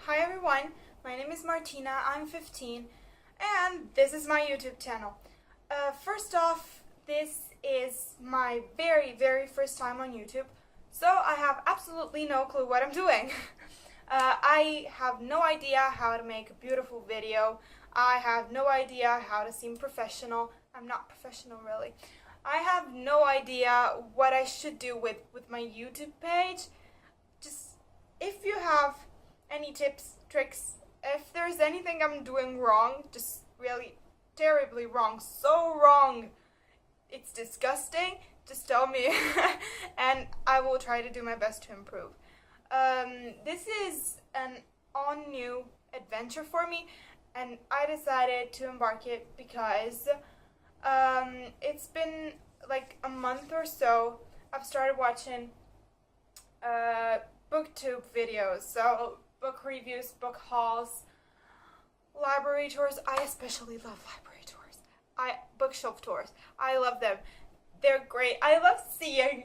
Hi everyone, my name is Martina, I'm 15, and this is my YouTube channel. First off, this is my very first time on YouTube, so I have absolutely no clue what I'm doing. I have no idea how to make a beautiful video. I have no idea how to seem professional. I'm not professional really. I have no idea what I should do with my YouTube page. Just, if you have any tips, tricks, if there's anything I'm doing wrong, just really terribly wrong, so wrong, it's disgusting, just tell me and I will try to do my best to improve. This is an all new adventure for me, and I decided to embark it because it's been like a month or so. I've started watching booktube videos, so book reviews, book hauls, library tours. I especially love library tours. Bookshelf tours. I love them. They're great. I love seeing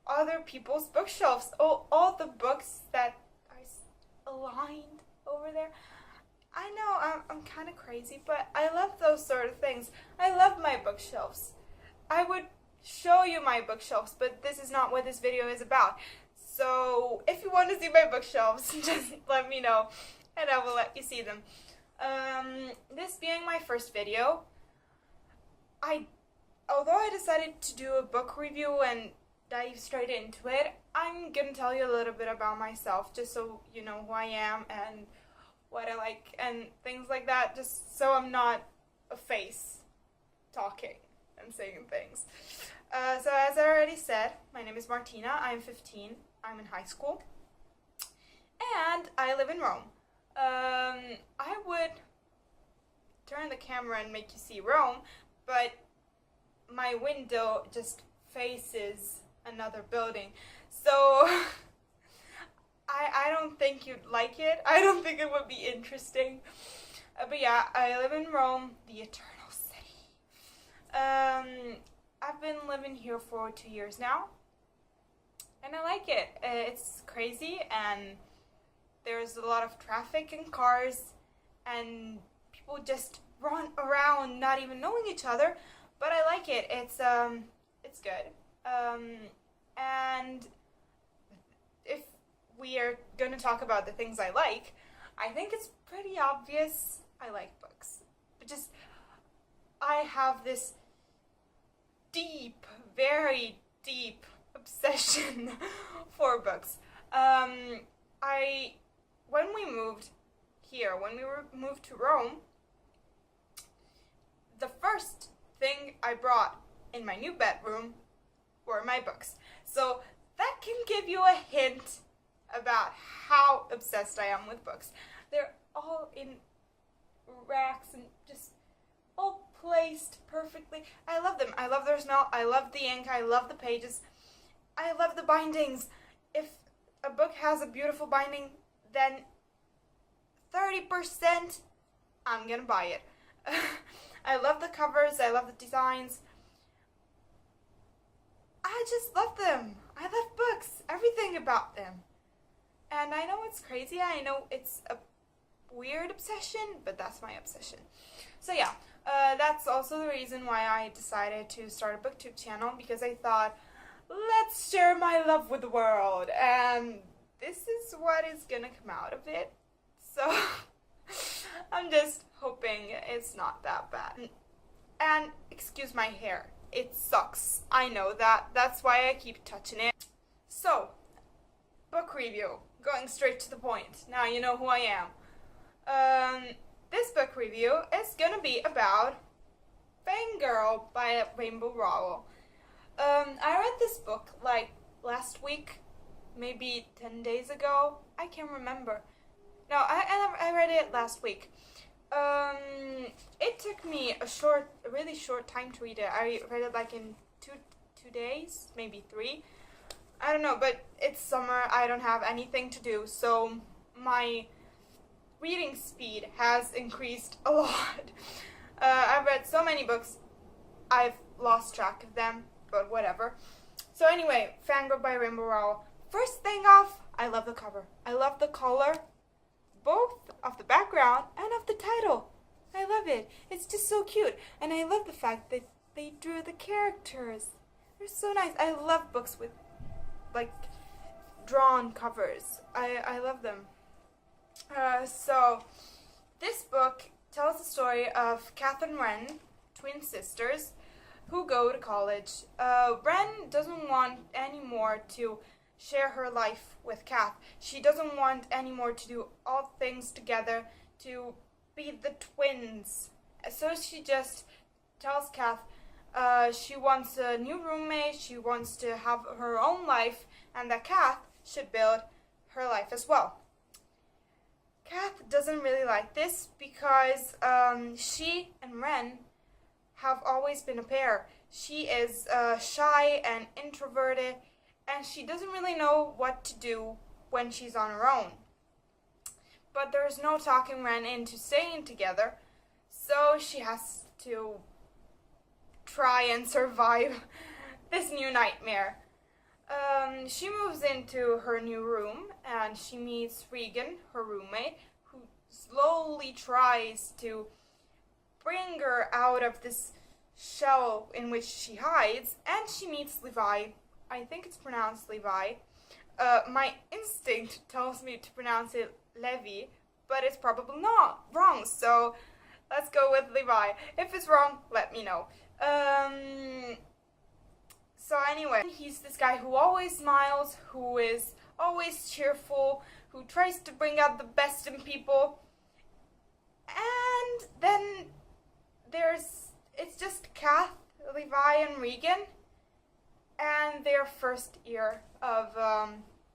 other people's bookshelves. All the books that are aligned over there. I know I'm kind of crazy, but I love those sort of things. I love my bookshelves. I would show you my bookshelves, but this is not what this video is about. So if you want to see my bookshelves, just let me know and I will let you see them. This being my first video, although I decided to do a book review and dive straight into it, I'm gonna tell you a little bit about myself, just so you know who I am and what I like and things like that, just so I'm not a face talking and saying things. So as I already said, my name is Martina, I'm 15, I'm in high school, and I live in Rome. I would turn the camera and make you see Rome, but my window just faces another building, so I don't think you'd like it. I don't think it would be interesting. But yeah, I live in Rome, the eternal city. I've been living here for 2 years now, and I like it. It's crazy, and there's a lot of traffic and cars, and people just run around not even knowing each other, but I like it. It's good. And if we are gonna talk about the things I like, I think it's pretty obvious I like books. But just, I have this deep, very deep obsession for books. When we moved here, when we moved to Rome, the first thing I brought in my new bedroom were my books. So that can give you a hint about how obsessed I am with books. They're all in racks and just all placed perfectly. I love them. I love their smell. I love the ink. I love the pages. I love the bindings. If a book has a beautiful binding, then 30% I'm gonna buy it. I love the covers. I love the designs. I just love them. I love books. Everything about them. And I know it's crazy. I know it's a weird obsession, but that's my obsession. So yeah, that's also the reason why I decided to start a booktube channel, because I thought, let's share my love with the world, and this is what is gonna come out of it. So I'm just hoping it's not that bad. And excuse my hair, it sucks. I know that. That's why I keep touching it. So, book review, going straight to the point. Now you know who I am. This book review is gonna be about Fangirl by Rainbow Rowell. I read this book like last week, maybe 10 days ago. I can't remember. No, I read it last week. It took me a really short time to read it. I read it like in two days, maybe 3. I don't know, but it's summer. I don't have anything to do, so my reading speed has increased a lot. I've read so many books, I've lost track of them, but whatever. So anyway, Fangirl by Rainbow Rowell. First thing off, I love the cover. I love the color. both of the background and of the title. I love it. It's just so cute. And I love the fact that they drew the characters. They're so nice. I love books with, like, drawn covers. I love them. So, this book tells the story of Cath and Wren, twin sisters, who go to college. Wren doesn't want anymore to share her life with Cath. She doesn't want anymore to do all things together, to be the twins. So she just tells Cath she wants a new roommate, she wants to have her own life, and that Cath should build her life as well. Cath doesn't really like this because she and Wren have always been a pair. She is shy and introverted, and she doesn't really know what to do when she's on her own. But there's no talking Wren into staying together, so she has to try and survive this new nightmare. She moves into her new room, and she meets Reagan, her roommate, who slowly tries to bring her out of this shell in which she hides, and she meets Levi. I think it's pronounced Levi. My instinct tells me to pronounce it Levi, but it's probably not wrong, so let's go with Levi. If it's wrong, let me know. So anyway, he's this guy who always smiles, who is always cheerful, who tries to bring out the best in people. And then it's just Cath, Levi, and Reagan, and their first year of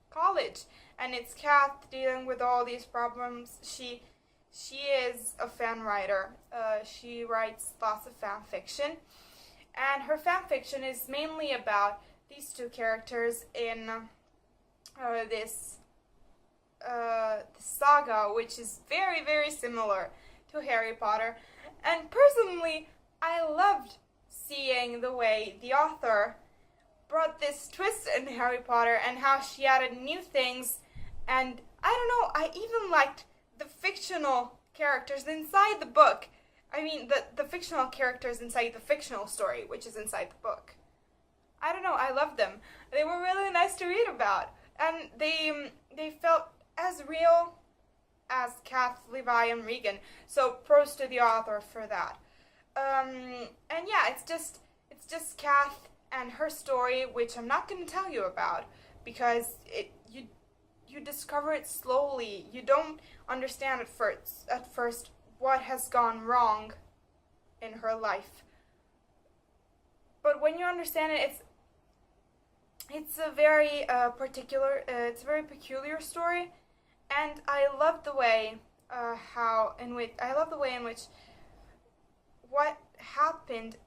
college. And it's Cath dealing with all these problems. She is a fan writer. She writes lots of fan fiction. And her fan fiction is mainly about these two characters in this saga, which is very, very similar to Harry Potter. And personally, I loved seeing the way the author brought this twist in Harry Potter and how she added new things. And I don't know, I even liked the fictional characters inside the book. I mean, the fictional characters inside the fictional story, which is inside the book. I don't know, I loved them. They were really nice to read about. And they felt as real as Cath, Levi, and Reagan. So pros to the author for that. And yeah, it's just Cath and her story, which I'm not going to tell you about, because you discover it slowly. You don't understand at first what has gone wrong in her life. But when you understand it, it's a very it's a very peculiar story, and I love the way in which what happened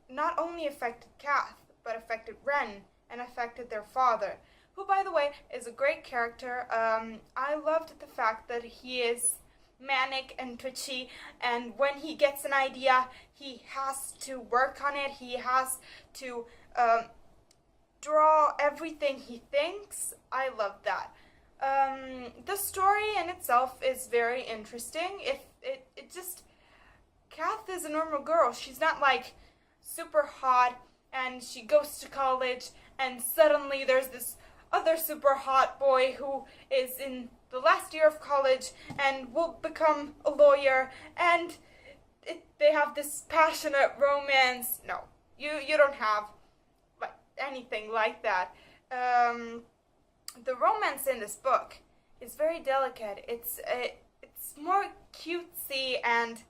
not only affected Cath, but affected Wren and affected their father, who, by the way, is a great character. I loved the fact that he is manic and twitchy, and when he gets an idea, he has to work on it. He has to draw everything he thinks. I love that. The story in itself is very interesting. It just, Cath is a normal girl. She's not like super hot, and she goes to college, and suddenly there's this other super hot boy who is in the last year of college and will become a lawyer, and they have this passionate romance. No, you don't have like anything like that. The romance in this book is very delicate. It's more cutesy and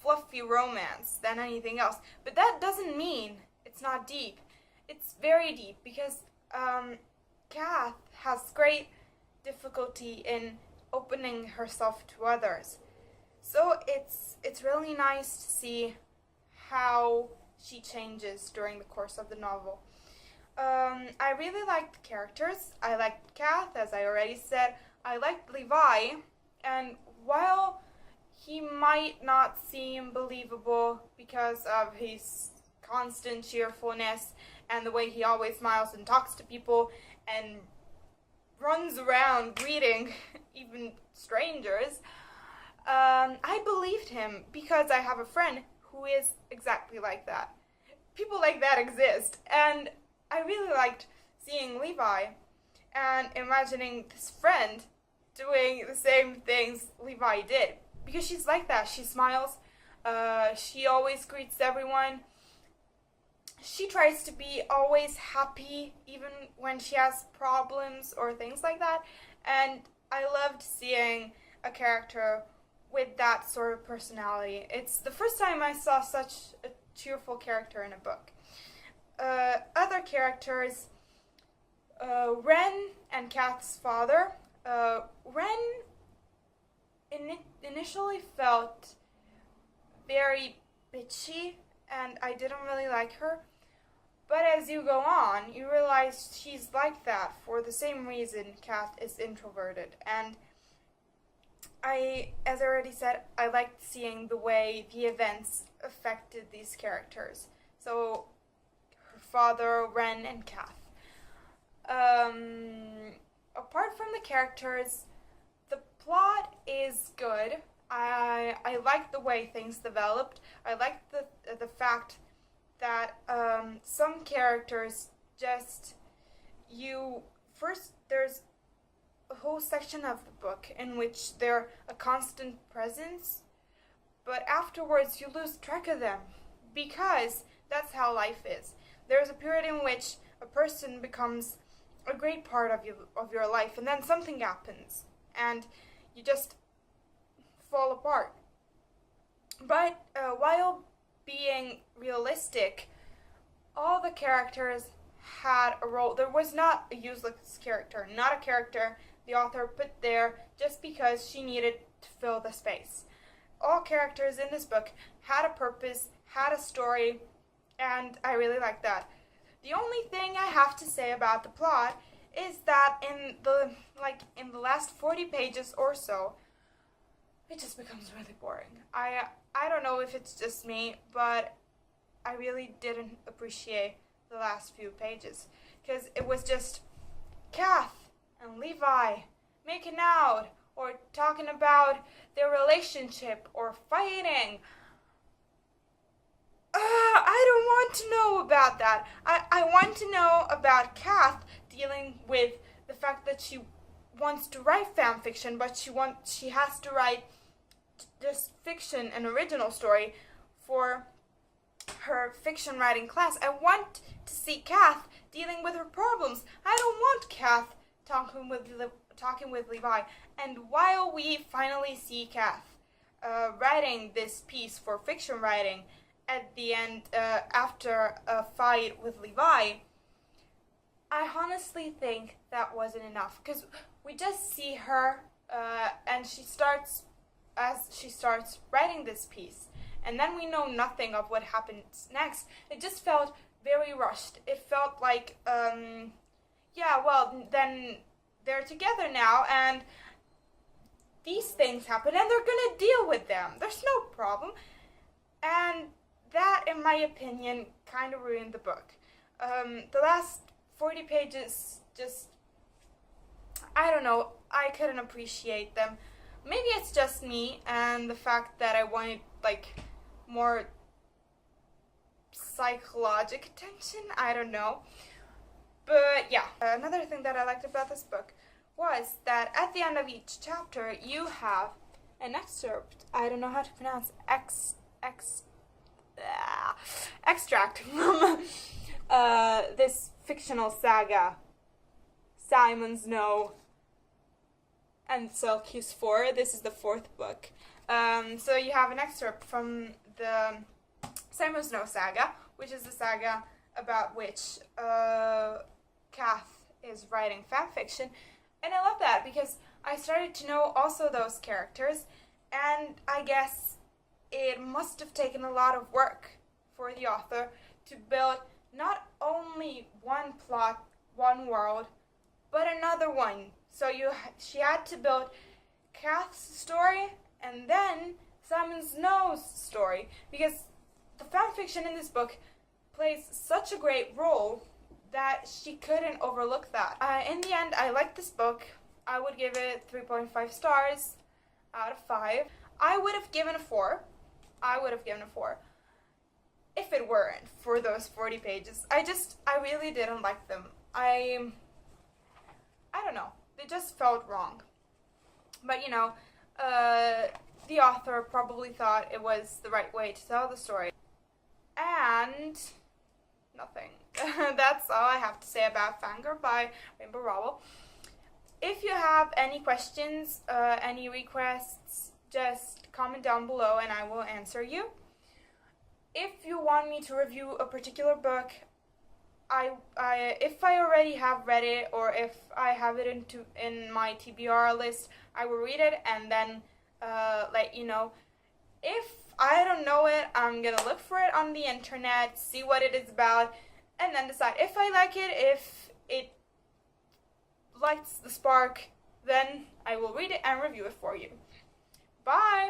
fluffy romance than anything else. But that doesn't mean it's not deep. It's very deep because Cath has great difficulty in opening herself to others. So it's really nice to see how she changes during the course of the novel. I really liked the characters. I liked Cath, as I already said. I liked Levi, and while he might not seem believable because of his constant cheerfulness and the way he always smiles and talks to people and runs around reading even strangers. I believed him because I have a friend who is exactly like that. People like that exist, and I really liked seeing Levi and imagining this friend doing the same things Levi did, because she's like that. She smiles, she always greets everyone, she tries to be always happy even when she has problems or things like that, and I loved seeing a character with that sort of personality. It's the first time I saw such a cheerful character in a book. Other characters, Wren and Cath's father. Wren initially felt very bitchy, and I didn't really like her. But as you go on, you realize she's like that for the same reason Cath is introverted. And as I already said, I liked seeing the way the events affected these characters. So, her father, Wren, and Cath. Apart from the characters, the plot is good. I like the way things developed. I like the fact that some characters just there's a whole section of the book in which they're a constant presence, but afterwards you lose track of them, because that's how life is. There's a period in which a person becomes a great part of your life, and then something happens and you just fall apart. But while being realistic, all the characters had a role. There was not a useless character, not a character the author put there just because she needed to fill the space. All characters in this book had a purpose, had a story, and I really like that. The only thing I have to say about the plot is that in the last 40 pages or so, it just becomes really boring. I don't know if it's just me, but I really didn't appreciate the last few pages, because it was just Cath and Levi making out or talking about their relationship or fighting. I don't want to know about that. I want to know about Cath dealing with the fact that she wants to write fanfiction, but she has to write just fiction, an original story for her fiction writing class. I want to see Cath dealing with her problems. I don't want Cath talking with Levi. And while we finally see Cath writing this piece for fiction writing at the end, after a fight with Levi, I honestly think that wasn't enough, because we just see her and she starts writing this piece, and then we know nothing of what happens next. It just felt very rushed. It felt like, yeah, well, then they're together now, and these things happen, and they're gonna deal with them. There's no problem. And that, in my opinion, kind of ruined the book. The last 40 pages just, I don't know, I couldn't appreciate them. Maybe it's just me and the fact that I wanted, more psychological attention. I don't know. But yeah, another thing that I liked about this book was that at the end of each chapter you have an excerpt. I don't know how to pronounce extract from this fictional saga, Simon Snow and Selkies 4. This is the 4th book. So you have an excerpt from the Simon Snow saga, which is the saga about which Cath is writing fanfiction. And I love that because I started to know also those characters, and I guess it must have taken a lot of work for the author to build not only one plot, one world, but another one. So she had to build Cath's story and then Simon Snow's story, because the fanfiction in this book plays such a great role that she couldn't overlook that. In the end, I liked this book. I would give it 3.5 stars out of 5. I would have given a 4. If it weren't for those 40 pages. I really didn't like them. I don't know. They just felt wrong. But, you know, the author probably thought it was the right way to tell the story. And nothing. That's all I have to say about Fangirl by Rainbow Rowell. If you have any questions, any requests, just comment down below and I will answer you. If you want me to review a particular book, if I already have read it or if I have it in my TBR list, I will read it and then let you know. If I don't know it, I'm gonna look for it on the internet, see what it is about, and then decide if I like it. If it lights the spark, then I will read it and review it for you. Bye!